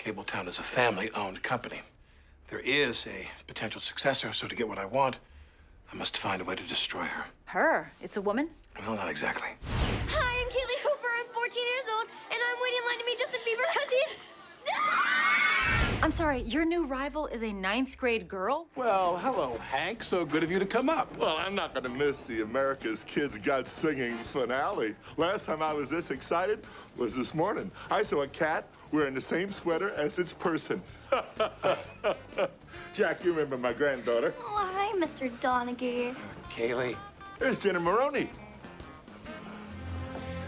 Cabletown is a family-owned company. There is a potential successor, so to get what I want, I must find a way to destroy her. Her? It's a woman? Well, not exactly. Hi, I'm Kaylie Hooper. I'm 14 years old, and I'm waiting in line to meet Justin Bieber because he's... I'm sorry, your new rival is a 9th grade girl? Well, hello, Hank. So good of you to come up. Well, I'm not gonna miss the America's Kids Got Singing finale. Last time I was this excited was this morning. I saw a cat wearing the same sweater as its person. Jack, you remember my granddaughter. Oh, hi, Mr. Donaghy. Kaylie. There's Jenna Maroney.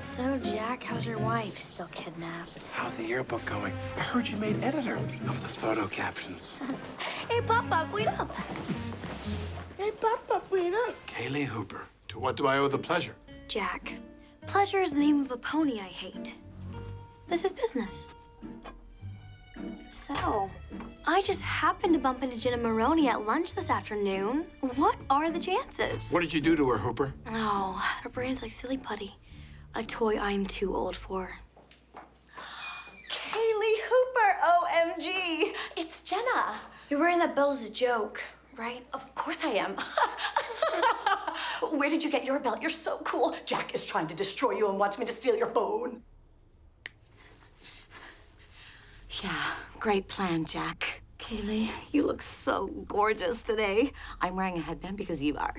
So, Jack, how's your wife? Still kidnapped. How's the yearbook going? I heard you made editor of the photo captions. Hey, Pop-Pop, wait up. Hey, Pop, wait up. Kaylie Hooper. To what do I owe the pleasure? Jack, pleasure is the name of a pony I hate. This is business. So, I just happened to bump into Jenna Maroney at lunch this afternoon. What are the chances? What did you do to her, Hooper? Oh, her brain's like silly putty. A toy I'm too old for. Kaylie Hooper, OMG. It's Jenna. You're wearing that belt as a joke, right? Of course I am. Where did you get your belt? You're so cool. Jack is trying to destroy you and wants me to steal your phone. Yeah, great plan, Jack. Kaylie, you look so gorgeous today. I'm wearing a headband because you are.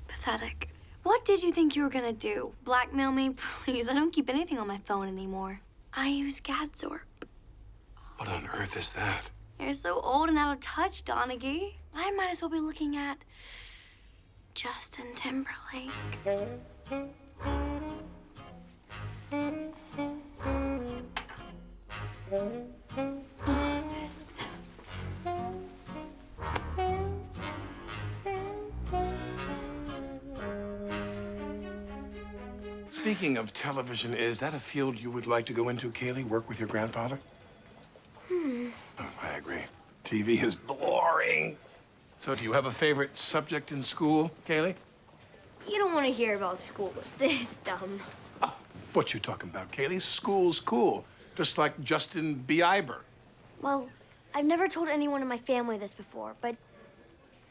Pathetic. What did you think you were gonna do? Blackmail me? Please, I don't keep anything on my phone anymore. I use Gadzorp. What on earth is that? You're so old and out of touch, Donaghy. I might as well be looking at Justin Timberlake. Speaking of television, is that a field you would like to go into, Kaylie? Work with your grandfather? Oh, I agree. TV is boring. So do you have a favorite subject in school, Kaylie? You don't want to hear about school. It's dumb. Ah, what you talking about, Kaylie? School's cool. Just like Justin Bieber. Well, I've never told anyone in my family this before, but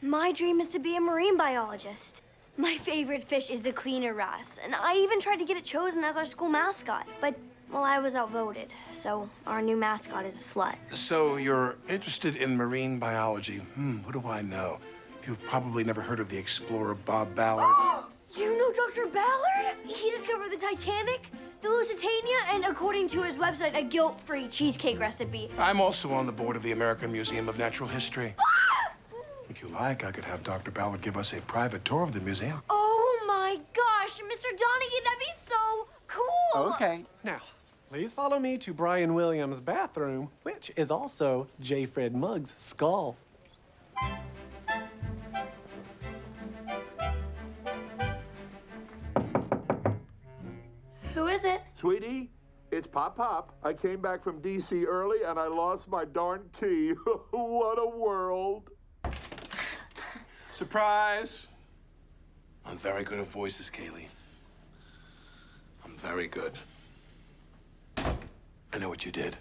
my dream is to be a marine biologist. My favorite fish is the cleaner wrasse, and I even tried to get it chosen as our school mascot, but, well, I was outvoted, so our new mascot is a slut. So you're interested in marine biology. Who do I know? You've probably never heard of the explorer Bob Ballard. You know Dr. Ballard? He discovered the Titanic, the Lusitania, and according to his website, a guilt-free cheesecake recipe. I'm also on the board of the American Museum of Natural History. If you like, I could have Dr. Ballard give us a private tour of the museum. Oh my gosh, Mr. Donaghy, that'd be so cool! Okay, now, please follow me to Brian Williams' bathroom, which is also J. Fred Muggs' skull. Who is it? Sweetie, it's Pop. I came back from D.C. early and I lost my darn key. What a world. Surprise! I'm very good at voices, Kaylie. I'm very good. I know what you did.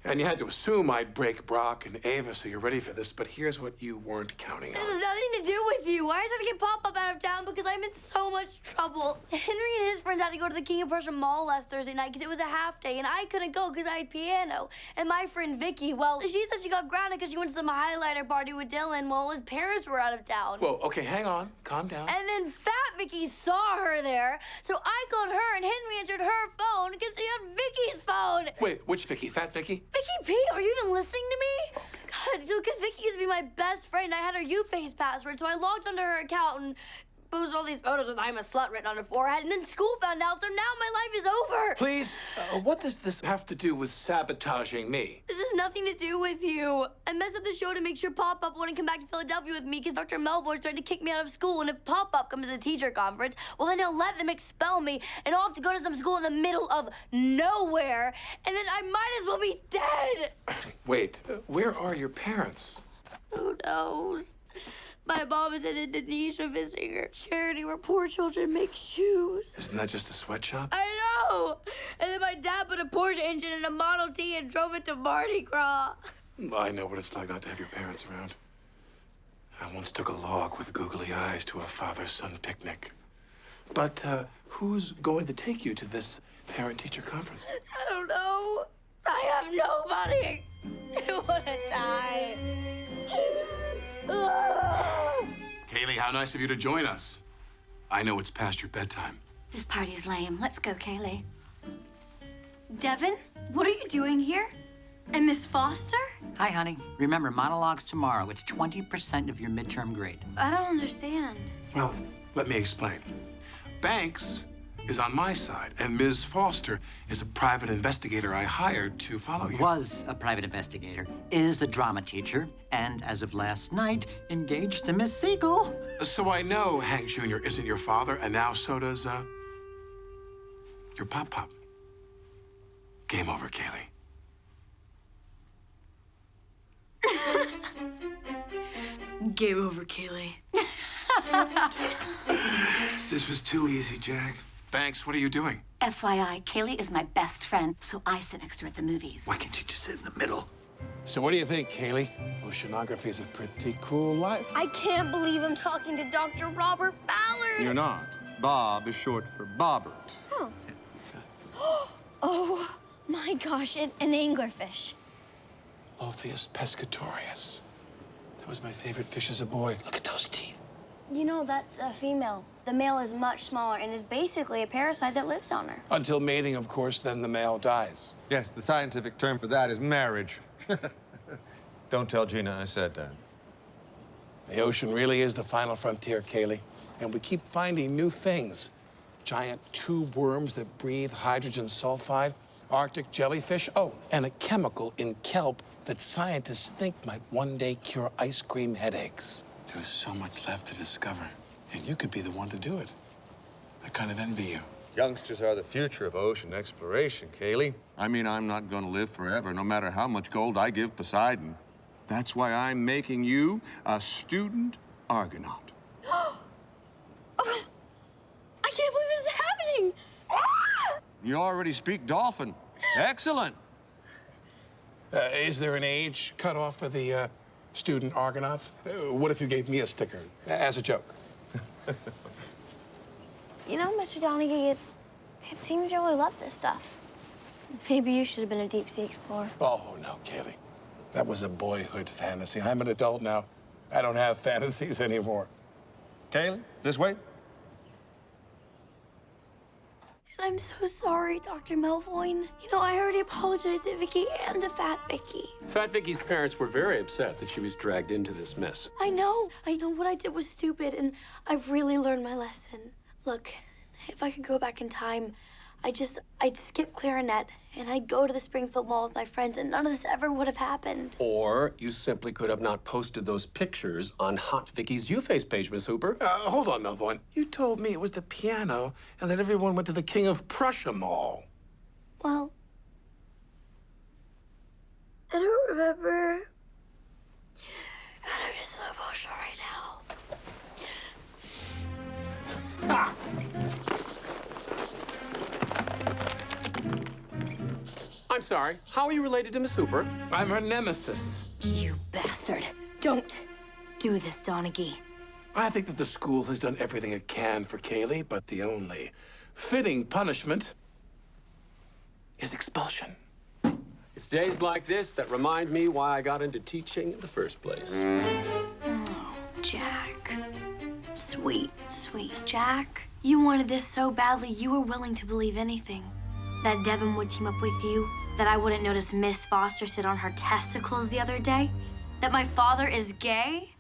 And you had to assume I'd break Brock and Ava, so you're ready for this, but here's what you weren't counting on. This has nothing to do with you. Why does it have to get Pop-Up out of town? Because I'm in so much trouble. Henry and his friends had to go to the King of Prussia Mall last Thursday night because it was a half day, and I couldn't go because I had piano. And my friend Vicky, well, she said she got grounded because she went to some highlighter party with Dylan while his parents were out of town. Whoa, okay, hang on. Calm down. And then Fat Vicky saw her there, so I called her, and Henry answered her phone because he had Vicky's phone. Wait, which Vicky? Fat Vicky? Vicky P, are you even listening to me? God, so because Vicky used to be my best friend, I had her U-Face password, so I logged onto her account and posted all these photos with "I'm a slut" written on her forehead, and then school found out, so now my life is over. Please, what does this have to do with sabotaging me? This has nothing to do with you. I messed up the show to make sure Pop-Up wouldn't come back to Philadelphia with me because Dr. Melvo's tried to kick me out of school, and if Pop-Up comes to the teacher conference, well, then he'll let them expel me, and I'll have to go to some school in the middle of nowhere, and then I might as well be dead. Wait, where are your parents? Who knows? My mom is in Indonesia visiting her charity where poor children make shoes. Isn't that just a sweatshop? I know! And then my dad put a Porsche engine in a Model T and drove it to Mardi Gras. I know what it's like not to have your parents around. I once took a log with googly eyes to a father-son picnic. But who's going to take you to this parent-teacher conference? I don't know. I have nobody. I want to die. Kaylie, how nice of you to join us. I know it's past your bedtime. This party's lame. Let's go, Kaylie. Devin, what are you doing here? And Miss Foster? Hi, honey. Remember, monologues tomorrow. It's 20% of your midterm grade. I don't understand. Well, let me explain. Banks is on my side, and Ms. Foster is a private investigator I hired to follow you. Was a private investigator, is a drama teacher, and as of last night, engaged to Miss Siegel. So I know Hank Jr. isn't your father, and now so does, your pop-pop. Game over, Kaylie. Game over, Kaylie. This was too easy, Jack. Banks, what are you doing? FYI, Kaylie is my best friend, so I sit next to her at the movies. Why can't you just sit in the middle? So what do you think, Kaylie? Oceanography is a pretty cool life. I can't believe I'm talking to Dr. Robert Ballard. You're not. Bob is short for Bobbert. Oh, my gosh, an anglerfish. Ophius pescatorius. That was my favorite fish as a boy. Look at those teeth. You know, that's a female. The male is much smaller and is basically a parasite that lives on her. Until mating, of course, then the male dies. Yes, the scientific term for that is marriage. Don't tell Gina I said that. The ocean really is the final frontier, Kaylie. And we keep finding new things. Giant tube worms that breathe hydrogen sulfide, Arctic jellyfish, oh, and a chemical in kelp that scientists think might one day cure ice cream headaches. There's so much left to discover, and you could be the one to do it. I kind of envy you. Youngsters are the future of ocean exploration, Kaylie. I mean, I'm not going to live forever, no matter how much gold I give Poseidon. That's why I'm making you a student Argonaut. I can't believe this is happening! You already speak dolphin. Excellent. Is there an age cutoff for the student Argonauts? What if you gave me a sticker as a joke? You know, Mr. Donaghy, it seems you really love this stuff. Maybe you should have been a deep-sea explorer. Oh, no, Kaylie. That was a boyhood fantasy. I'm an adult now. I don't have fantasies anymore. Kaylie, this way. I'm so sorry, Dr. Melvoin. You know, I already apologized to Vicky and to Fat Vicky. Fat Vicky's parents were very upset that she was dragged into this mess. I know what I did was stupid, and I've really learned my lesson. Look, if I could go back in time, I'd skip clarinet, and I'd go to the Springfield Mall with my friends, and none of this ever would have happened. Or you simply could have not posted those pictures on Hot Vicky's YouFace page, Miss Hooper. Hold on, Melvoin. You told me it was the piano and that everyone went to the King of Prussia Mall. Well, I don't remember. And I'm just so emotional right now. Ah! I'm sorry. How are you related to Miss Hooper? I'm her nemesis. You bastard. Don't do this, Donaghy. I think that the school has done everything it can for Kaylie, but the only fitting punishment is expulsion. It's days like this that remind me why I got into teaching in the first place. Oh, Jack. Sweet, sweet Jack. You wanted this so badly, you were willing to believe anything. That Devin would team up with you, that I wouldn't notice Miss Foster sit on her testicles the other day, that my father is gay.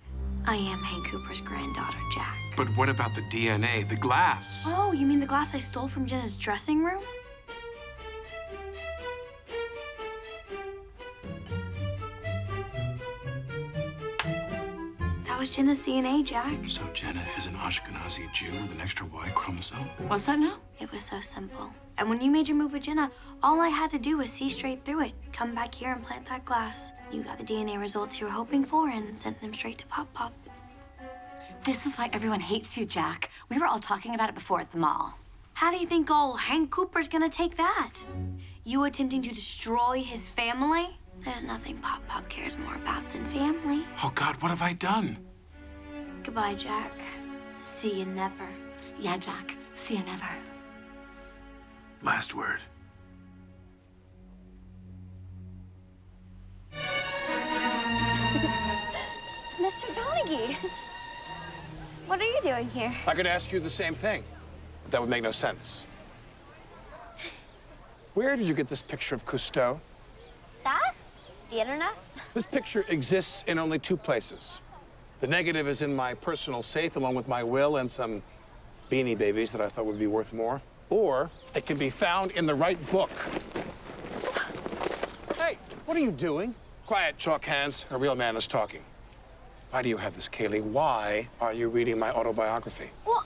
I am Hank Cooper's granddaughter, Jack. But what about the DNA, the glass? Oh, you mean the glass I stole from Jenna's dressing room? That was Jenna's DNA, Jack. So Jenna is an Ashkenazi Jew with an extra Y chromosome? What's that now? It was so simple. And when you made your move with Jenna, all I had to do was see straight through it, come back here and plant that glass. You got the DNA results you were hoping for and sent them straight to Pop Pop. This is why everyone hates you, Jack. We were all talking about it before at the mall. How do you think old Hank Cooper's gonna take that? You attempting to destroy his family? There's nothing Pop cares more about than family. Oh, God, what have I done? Goodbye, Jack. See you never. Yeah, Jack. See you never. Last word. Mr. Donaghy, what are you doing here? I could ask you the same thing, but that would make no sense. Where did you get this picture of Cousteau? That? The internet? This picture exists in only two places. The negative is in my personal safe, along with my will and some Beanie Babies that I thought would be worth more. Or it can be found in the right book. Hey, what are you doing? Quiet, chalk hands. A real man is talking. Why do you have this, Kaylie? Why are you reading my autobiography? Well,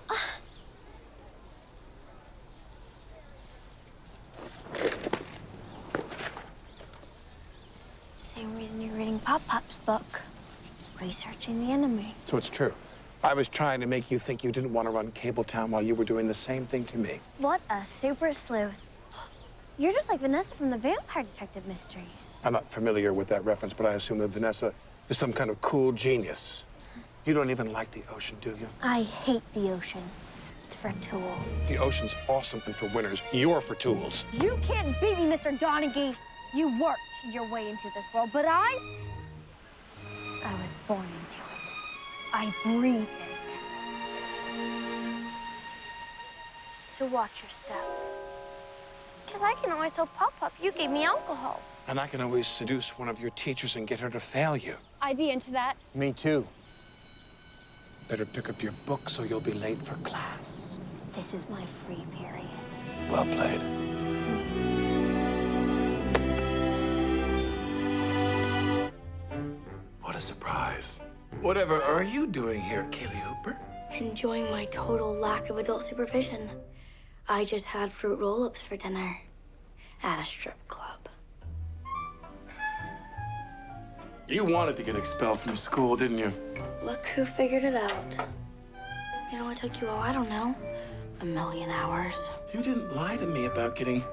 same reason you're reading Pop's book. Researching the enemy. So it's true. I was trying to make you think you didn't want to run Cabletown while you were doing the same thing to me. What a super sleuth. You're just like Vanessa from the Vampire Detective Mysteries. I'm not familiar with that reference, but I assume that Vanessa is some kind of cool genius. You don't even like the ocean, do you? I hate the ocean. It's for tools. The ocean's awesome and for winners. You're for tools. You can't beat me, Mr. Donaghy. You worked your way into this world, but I was born into it. I breathe it. So watch your step. Because I can always tell Pop you gave me alcohol. And I can always seduce one of your teachers and get her to fail you. I'd be into that. Me too. Better pick up your book so you'll be late for class. This is my free period. Well played. What a surprise. Whatever are you doing here, Kaylie Hooper? Enjoying my total lack of adult supervision. I just had fruit roll-ups for dinner at a strip club. You wanted to get expelled from school, didn't you? Look who figured it out. You know, it took you all, I don't know, a million hours. You didn't lie to me about getting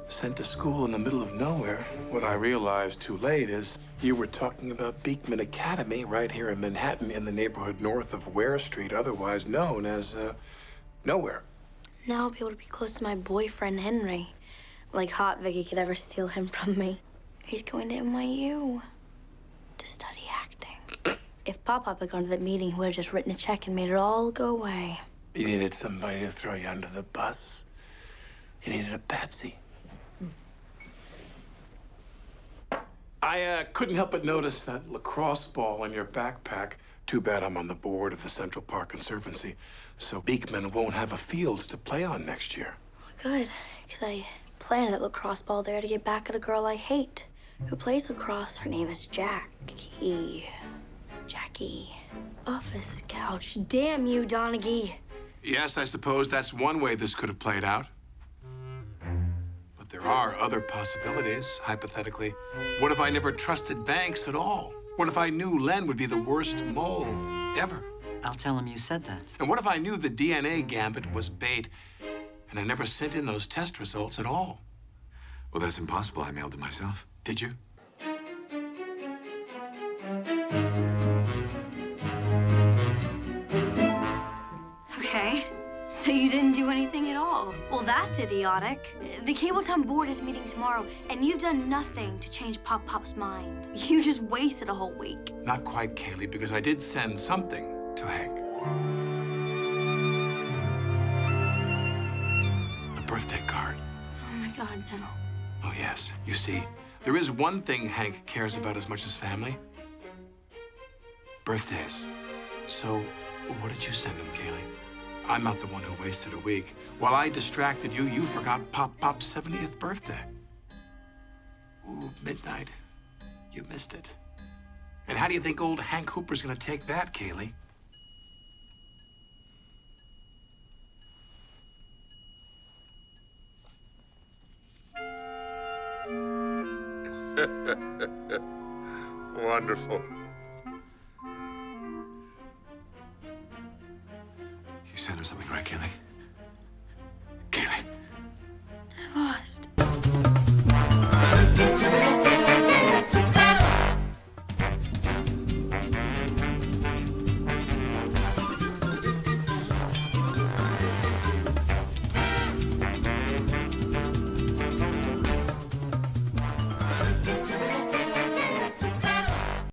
sent to school in the middle of nowhere. What I realized too late is you were talking about Beekman Academy right here in Manhattan in the neighborhood north of Ware Street, otherwise known as, Nowhere. Now I'll be able to be close to my boyfriend, Henry. Like Hot Vicky could ever steal him from me. He's going to NYU to study acting. If Pop had gone to that meeting, he would have just written a check and made it all go away. You needed somebody to throw you under the bus. You needed a patsy. I couldn't help but notice that lacrosse ball in your backpack. Too bad I'm on the board of the Central Park Conservancy, so Beekman won't have a field to play on next year. Good, because I planted that lacrosse ball there to get back at a girl I hate who plays lacrosse. Her name is Jackie. Office couch. Damn you, Donaghy. Yes, I suppose that's one way this could have played out. But there are other possibilities, hypothetically. What if I never trusted Banks at all? What if I knew Len would be the worst mole ever? I'll tell him you said that. And what if I knew the DNA gambit was bait and I never sent in those test results at all? Well, that's impossible. I mailed it myself. Did you? Okay, so you didn't do anything at all. Well, that's idiotic. The Cabletown board is meeting tomorrow, and you've done nothing to change Pop's mind. You just wasted a whole week. Not quite, Kaylie, because I did send something to Hank. A birthday card. Oh my God, no. Oh, yes. You see, there is one thing Hank cares about as much as family. Birthdays. So, what did you send him, Kaylie? I'm not the one who wasted a week. While I distracted you, you forgot Pop's 70th birthday. Ooh, midnight. You missed it. And how do you think old Hank Hooper's gonna take that, Kaylie? Wonderful. sent her something, right, Kaylie? Kaylie. I lost.